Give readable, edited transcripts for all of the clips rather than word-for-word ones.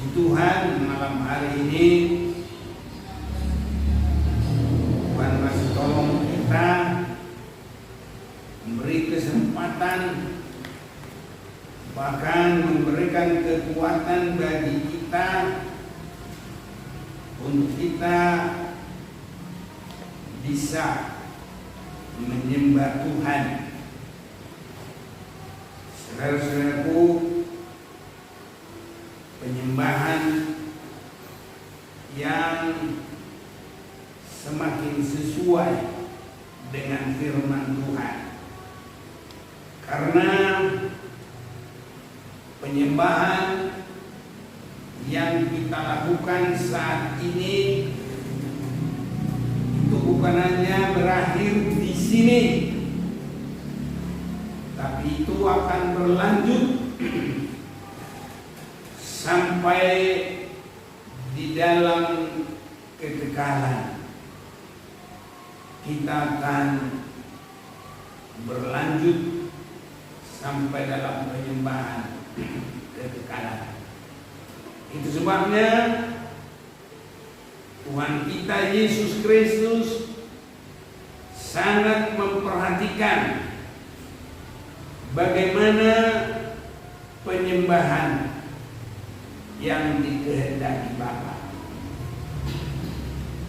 Puji Tuhan, malam hari ini Tuhan masih tolong kita, memberi kesempatan, bahkan memberikan kekuatan bagi kita untuk kita bisa menyembah Tuhan. Saudara-saudaraku, penyembahan yang semakin sesuai dengan firman Tuhan, karena penyembahan yang kita lakukan saat ini itu bukan hanya berakhir di sini, tapi itu akan berlanjut sampai di dalam kekekalan. Kita akan berlanjut sampai dalam penyembahan kekekalan. Itu sebabnya Tuhan kita Yesus Kristus sangat memperhatikan bagaimana penyembahan yang dikehendaki Bapa.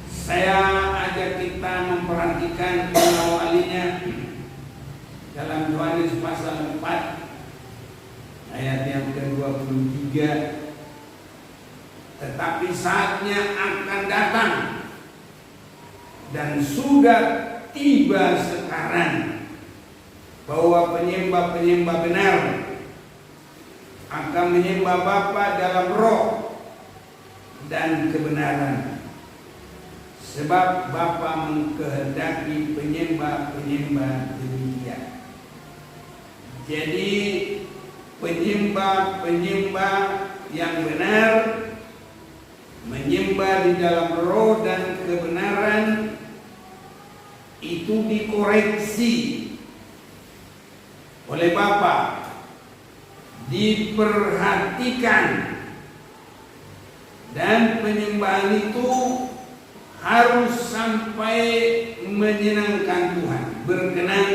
Saya ajak kita memperhatikan awalnya dalam Yohanes pasal 4 ayat yang ke-23. Tetapi saatnya akan datang dan sudah tiba sekarang bahwa penyembah-penyembah benar akan menyembah Bapa dalam roh dan kebenaran, sebab Bapa mengkehendaki penyembah-penyembah demikian. Jadi penyembah-penyembah yang benar, menyembah di dalam roh dan kebenaran, itu dikoreksi oleh Bapa, diperhatikan, dan penyembahan itu harus sampai menyenangkan Tuhan, berkenan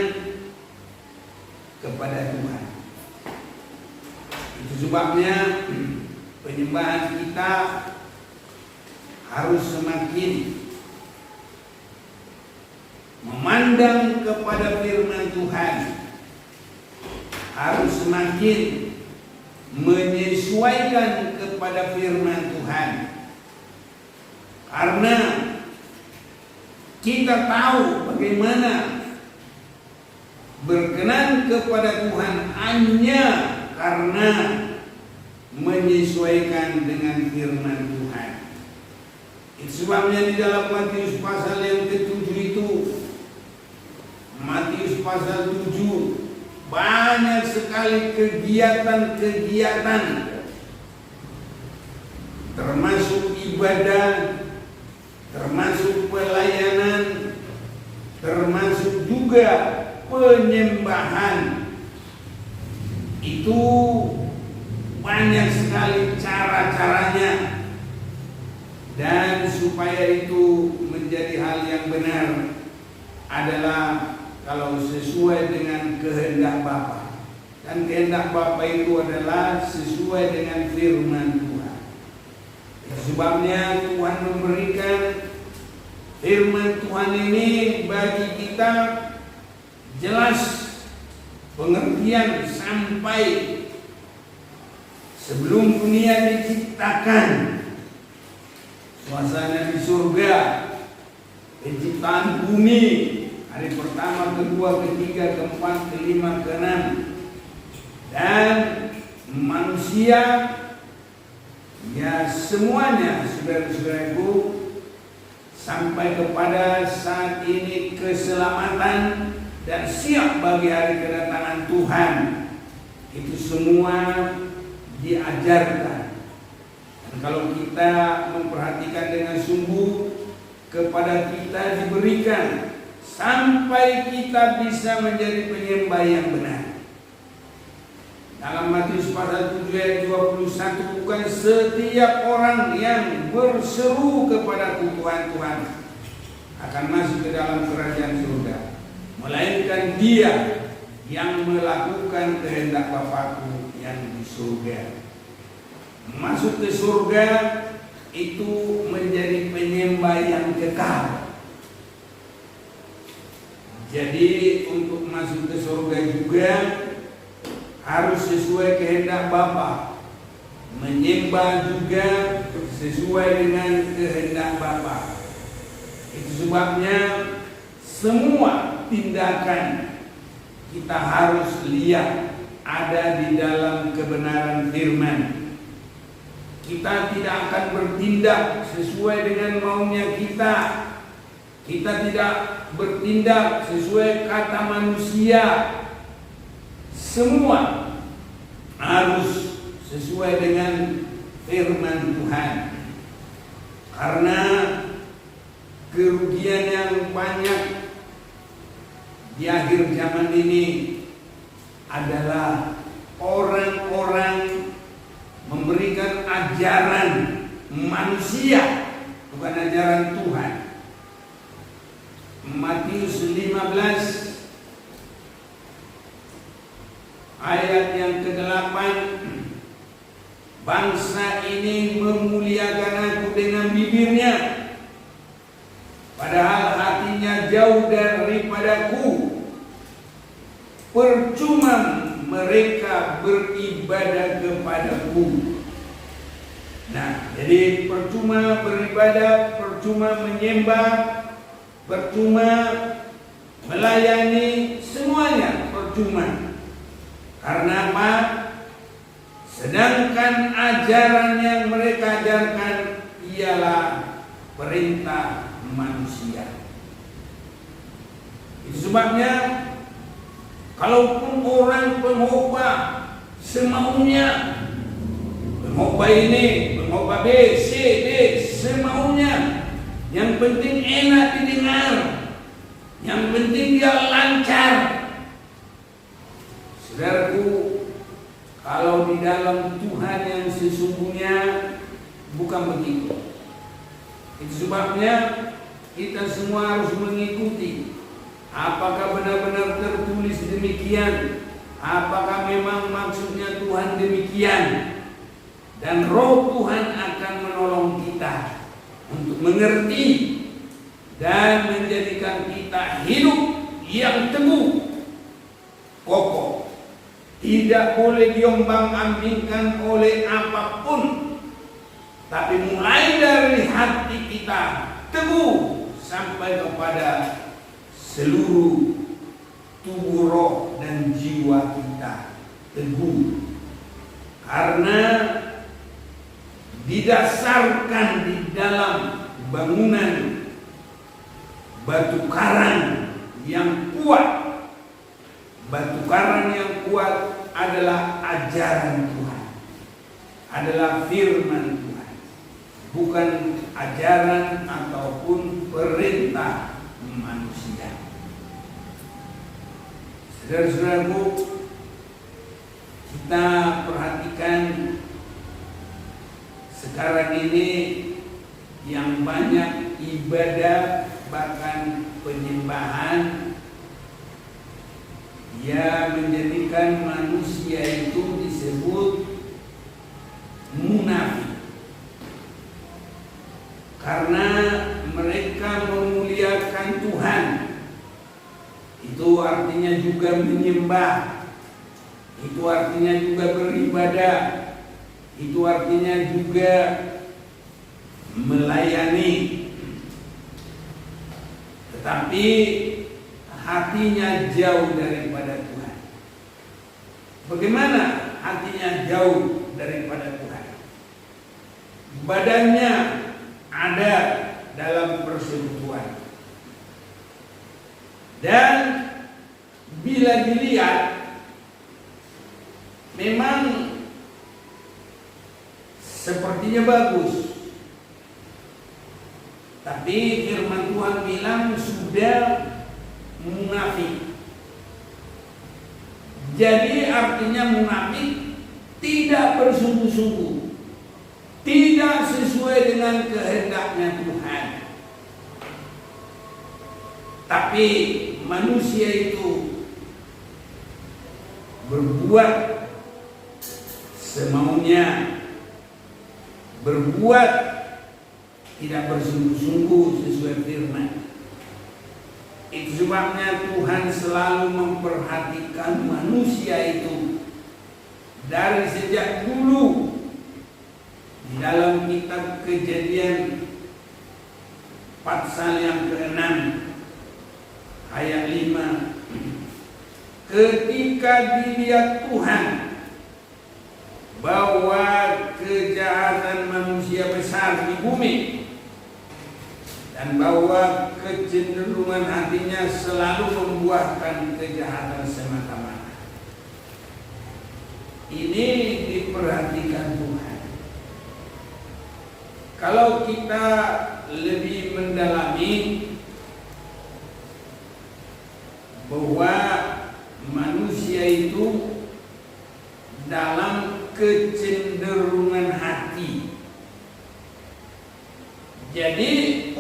kepada Tuhan. Itu sebabnya penyembahan kita harus semakin memandang kepada firman Tuhan, harus semakin menyesuaikan kepada firman Tuhan, karena kita tahu bagaimana berkenan kepada Tuhan hanya karena menyesuaikan dengan firman Tuhan. Itu sebabnya di dalam Matius pasal yang ke-7 itu, Matius pasal 7, banyak sekali kegiatan-kegiatan, termasuk ibadah, termasuk pelayanan, termasuk juga penyembahan. Itu banyak sekali cara-caranya, dan supaya itu menjadi hal yang benar adalah kalau sesuai dengan kehendak Bapa. Dan kehendak Bapa itu adalah sesuai dengan firman Tuhan. Sebabnya Tuhan memberikan firman Tuhan ini bagi kita jelas pengertian sampai sebelum dunia diciptakan, suasana di surga, penciptaan bumi, hari pertama, kedua, ketiga, keempat, kelima, keenam, dan manusia, ya semuanya, saudara-saudaraku, sampai kepada saat ini keselamatan dan siap bagi hari kedatangan Tuhan. Itu semua diajarkan. Dan kalau kita memperhatikan dengan sungguh, kepada kita diberikan sampai kita bisa menjadi penyembah yang benar. Dalam Matius pasal 7 ayat 21, bukan setiap orang yang berseru kepadaku Tuhan, Tuhan akan masuk ke dalam kerajaan surga, melainkan dia yang melakukan kehendak Bapakku yang di surga. Masuk ke surga itu menjadi penyembah yang kekal. Jadi untuk masuk ke surga juga harus sesuai kehendak Bapa. Menyembah juga sesuai dengan kehendak Bapa. Itu sebabnya semua tindakan kita harus lihat ada di dalam kebenaran firman. Kita tidak akan bertindak sesuai dengan maunya kita. Kita tidak bertindak sesuai kata manusia. Semua harus sesuai dengan firman Tuhan. Karena kerugian yang banyak di akhir zaman ini adalah orang-orang memberikan ajaran manusia, bukan ajaran Tuhan. Matius 15 ayat yang ke-8, bangsa ini memuliakan aku dengan bibirnya, padahal hatinya jauh daripadaku. Percuma mereka beribadah kepadaku. Nah, jadi percuma beribadah, percuma menyembah, percuma melayani, semuanya percuma. Karena apa? Sedangkan ajaran yang mereka ajarkan ialah perintah manusia. Itu sebabnya kalaupun orang pengkhotbah semaunya, pengkhotbah ini, pengkhotbah B, C, D, semaunya, yang penting enak didengar, yang penting dia lancar. Saudaraku, kalau di dalam Tuhan yang sesungguhnya bukan begitu. Itu sebabnya kita semua harus mengikuti. Apakah benar-benar tertulis demikian? Apakah memang maksudnya Tuhan demikian? Dan Roh Tuhan akan menolong kita untuk mengerti dan menjadikan kita hidup yang teguh, kokoh. Tidak boleh diombang-ambingkan oleh apapun, tapi mulai dari hati kita teguh sampai kepada seluruh tubuh, roh dan jiwa kita teguh. Karena didasarkan di dalam bangunan batu karang yang kuat. Batu karang yang kuat adalah ajaran Tuhan, adalah firman Tuhan, bukan ajaran ataupun perintah manusia. Saudara-saudaraku, kita perhatikan sekarang ini yang banyak ibadah, bahkan penyembahan, ya menjadikan manusia itu disebut munafik. Karena mereka memuliakan Tuhan, itu artinya juga menyembah, itu artinya juga beribadah, itu artinya juga melayani. Tetapi hatinya jauh daripada Tuhan. Bagaimana hatinya jauh daripada Tuhan? Badannya ada dalam persekutuan. Dan bila dilihat memang sepertinya bagus. Tapi firman Tuhan bilang sudah munafik. Jadi artinya munafik tidak bersungguh-sungguh tidak sesuai dengan kehendaknya Tuhan. Tapi manusia itu berbuat semaunya, berbuat tidak bersungguh-sungguh sesuai firman. Itu sebabnya Tuhan selalu memperhatikan manusia itu dari sejak dulu. Di dalam kitab Kejadian pasal yang ke-6 ayat 5, ketika dilihat Tuhan bahwa kejahatan manusia besar di bumi dan bahwa kecenderungan hatinya selalu membuahkan kejahatan semata-mata. Ini diperhatikan Tuhan. Kalau kita lebih mendalami bahwa manusia itu dalam kecenderungan hati. Jadi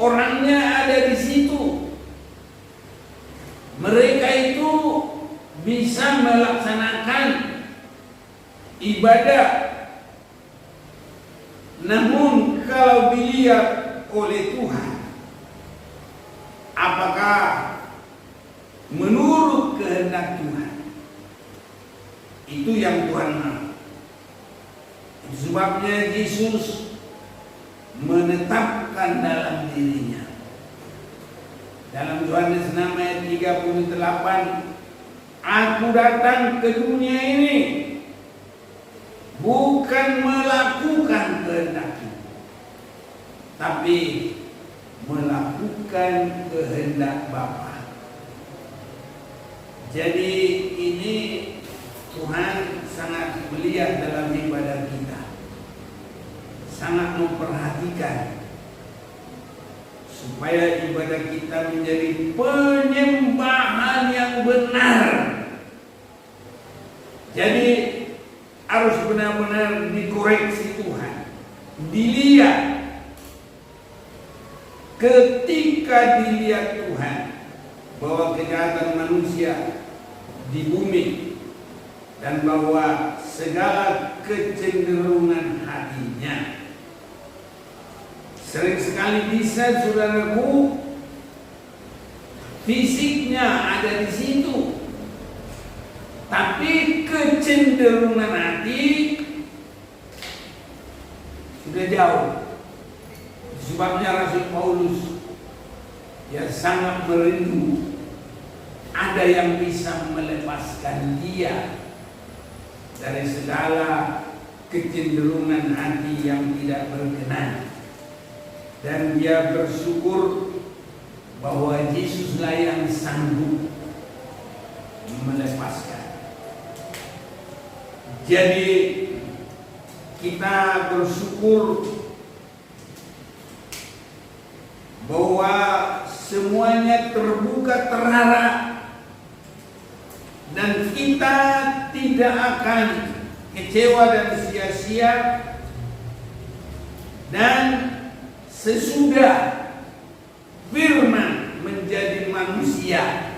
orangnya ada di situ. Mereka itu bisa melaksanakan ibadah. Namun kalau dilihat oleh Tuhan, apakah menurut kehendak Tuhan? Itu yang Tuhan mau. Sebabnya Yesus menetapkan dalam dirinya. Dalam Yohanes 6 ayat 38, aku datang ke dunia ini bukan melakukan kehendakku, tapi melakukan kehendak Bapa. Jadi ini Tuhan sangat melihat dalam ibadah kita, sangat memperhatikan supaya ibadah kita menjadi penyembahan yang benar. Jadi harus benar-benar dikoreksi Tuhan, dilihat. Ketika dilihat Tuhan bahwa kejahatan manusia di bumi dan bahwa segala kecenderungan hatinya, sering sekali bisa saudaraku fisiknya ada di situ, tapi kecenderungan hati sudah jauh. Sebabnya Rasul Paulus ya sangat merindu ada yang bisa melepaskan dia dari segala kecenderungan hati yang tidak berkenan. Dan dia bersyukur bahwa Yesuslah yang sanggup melepaskan. Jadi kita bersyukur bahwa semuanya terbuka terarah dan kita tidak akan kecewa dan sia-sia. Dan sesudah firman menjadi manusia,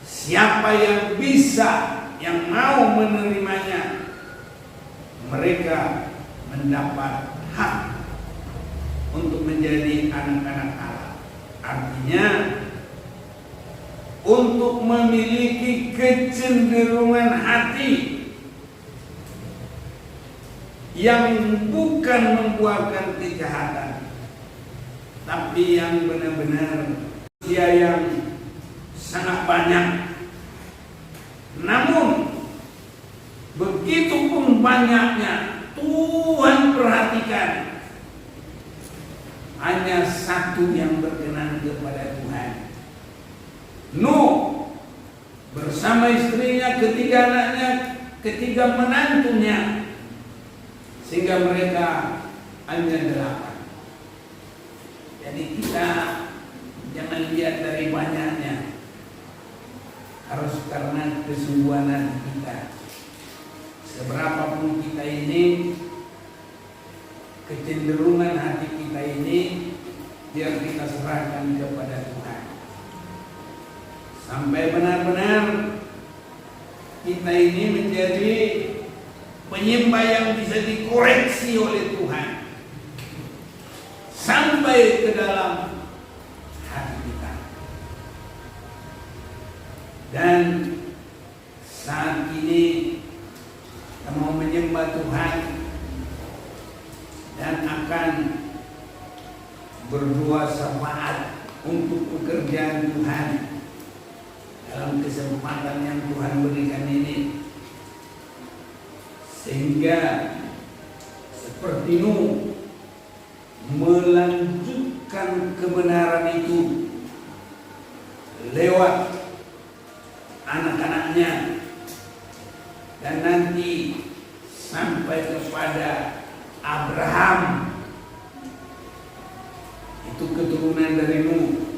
siapa yang bisa, yang mau menerimanya, mereka mendapat hak untuk menjadi anak-anak Allah. Artinya untuk memiliki kecenderungan hati yang bukan membuahkan kejahatan, tapi yang benar-benar dia yang sangat banyak. Namun begitu pun banyaknya, Tuhan perhatikan hanya satu yang berkenan kepada Tuhan. Nuh bersama istrinya, ketiga anaknya, ketiga menantunya, sehingga mereka hanya 8. Jadi kita jangan lihat dari banyaknya, harus karena kesungguhan kita. Seberapapun kita ini kecenderungan hati kita ini biar kita serahkan kepada Tuhan. Sampai benar-benar kita ini menjadi penyembah yang bisa dikoreksi oleh Tuhan sampai ke dalam hati kita. Dan saat ini kita mau menyembah Tuhan dan akan berdoa syafaat untuk pekerjaan Tuhan dalam kesempatan yang Tuhan berikan ini, sehingga seperti Nuh melanjutkan kebenaran itu lewat anak-anaknya dan nanti sampai kepada Abraham, itu keturunan dari Nuh.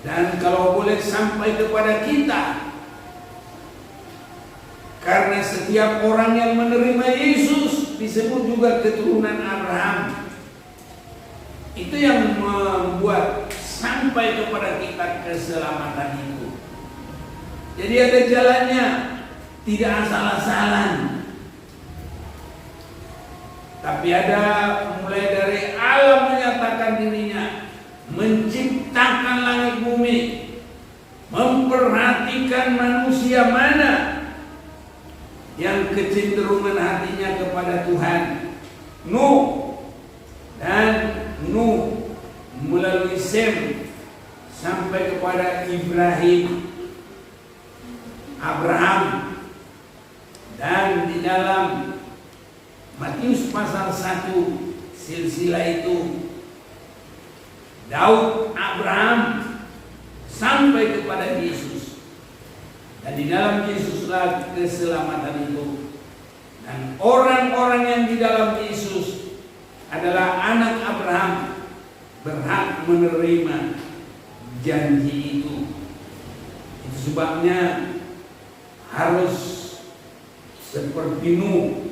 Dan kalau boleh sampai kepada kita, karena setiap orang yang menerima Yesus disebut juga keturunan Abraham. Itu yang membuat sampai kepada kita keselamatan itu. Jadi ada jalannya, tidak asal-asalan. Tapi ada mulai dari Allah menyatakan dirinya, menciptakan langit bumi, memperhatikan manusia mana yang kecenderungan hatinya kepada Tuhan. Nuh, dan Nuh melalui Sem sampai kepada Ibrahim, Abraham, dan di dalam Matius pasal 1 silsilah itu Daud, Abraham, sampai kepada Yesus. Dan di dalam Yesuslah keselamatan itu. Dan orang-orang yang di dalam Yesus adalah anak Abraham, berhak menerima janji itu. Itu sebabnya harus seperti Nuh,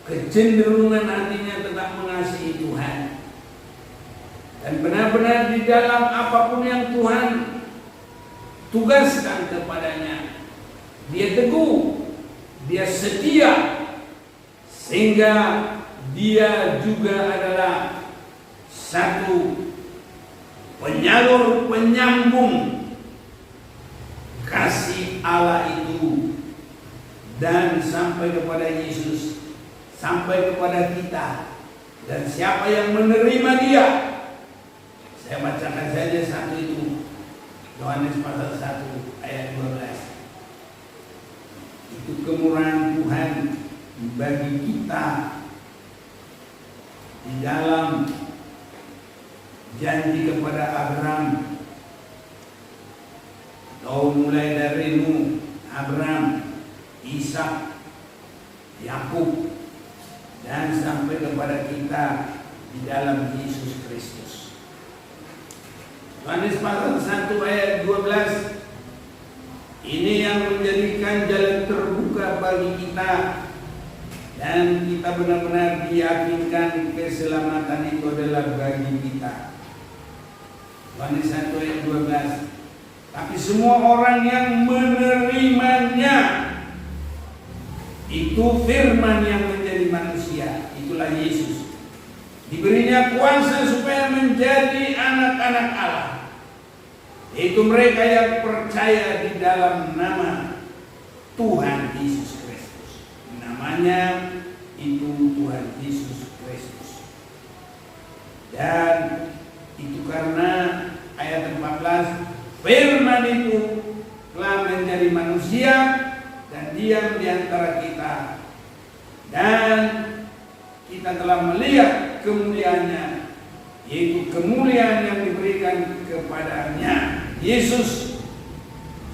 kecenderungan hatinya tetap mengasihi Tuhan. Dan benar-benar di dalam apapun yang Tuhan tugaskan kepadanya, dia teguh, dia setia, sehingga dia juga adalah satu penyalur, penyambung kasih Allah itu, dan sampai kepada Yesus, sampai kepada kita. Dan siapa yang menerima dia, saya bacakan saja satu itu, Yohanes pasal 1 ayat 12. Itu kemurahan Tuhan bagi kita di dalam janji kepada Abraham. Tahu mulai dari Nuh, Abraham, Ishak, Yakub, dan sampai kepada kita di dalam Yesus Kristus. Yohanes pasal 1 ayat 12. Ini yang menjadikan jalan terbuka bagi kita, dan kita benar-benar diyakinkan keselamatan itu adalah bagi kita. Yohanes 1 ayat 12. Tapi semua orang yang menerimanya, itu firman yang menjadi manusia, itulah Yesus, diberinya kuasa supaya menjadi anak-anak Allah, yaitu mereka yang percaya di dalam nama Tuhan Yesus Kristus. Namanya itu Tuhan Yesus Kristus. Dan itu karena ayat 14, firman itu telah menjadi manusia dan diam di antara kita, dan kita telah melihat kemuliaannya, yaitu kemuliaan yang diberikan kepadanya, Yesus,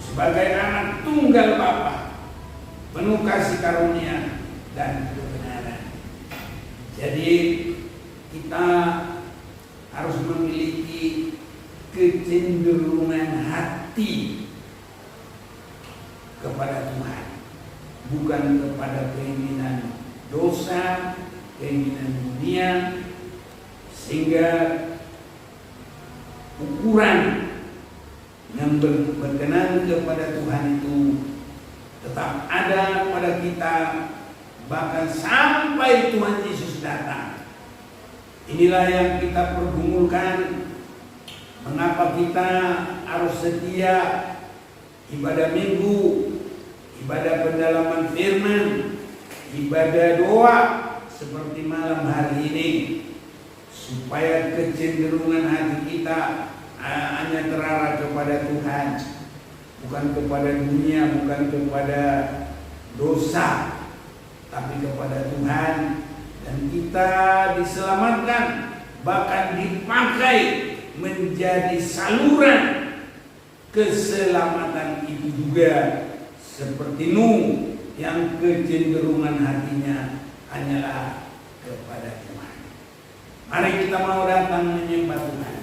sebagai anak tunggal Bapa, penuh kasih karunia dan kebenaran. Jadi kita harus memiliki kecenderungan hati kepada Tuhan, bukan kepada keinginan dosa, keinginan dunia, sehingga ukuran yang berkenan kepada Tuhan itu tetap ada pada kita, bahkan sampai Tuhan Yesus datang. Inilah yang kita pergumulkan, mengapa kita harus setia ibadah minggu, ibadah pendalaman firman, ibadah doa seperti malam hari ini, supaya kecenderungan hati kita hanya terarah kepada Tuhan, bukan kepada dunia, bukan kepada dosa, tapi kepada Tuhan. Dan kita diselamatkan, bahkan dipakai menjadi saluran keselamatan itu juga, seperti Nuh yang kecenderungan hatinya hanyalah kepada Tuhan. Mari kita mau datang menyembah Tuhan.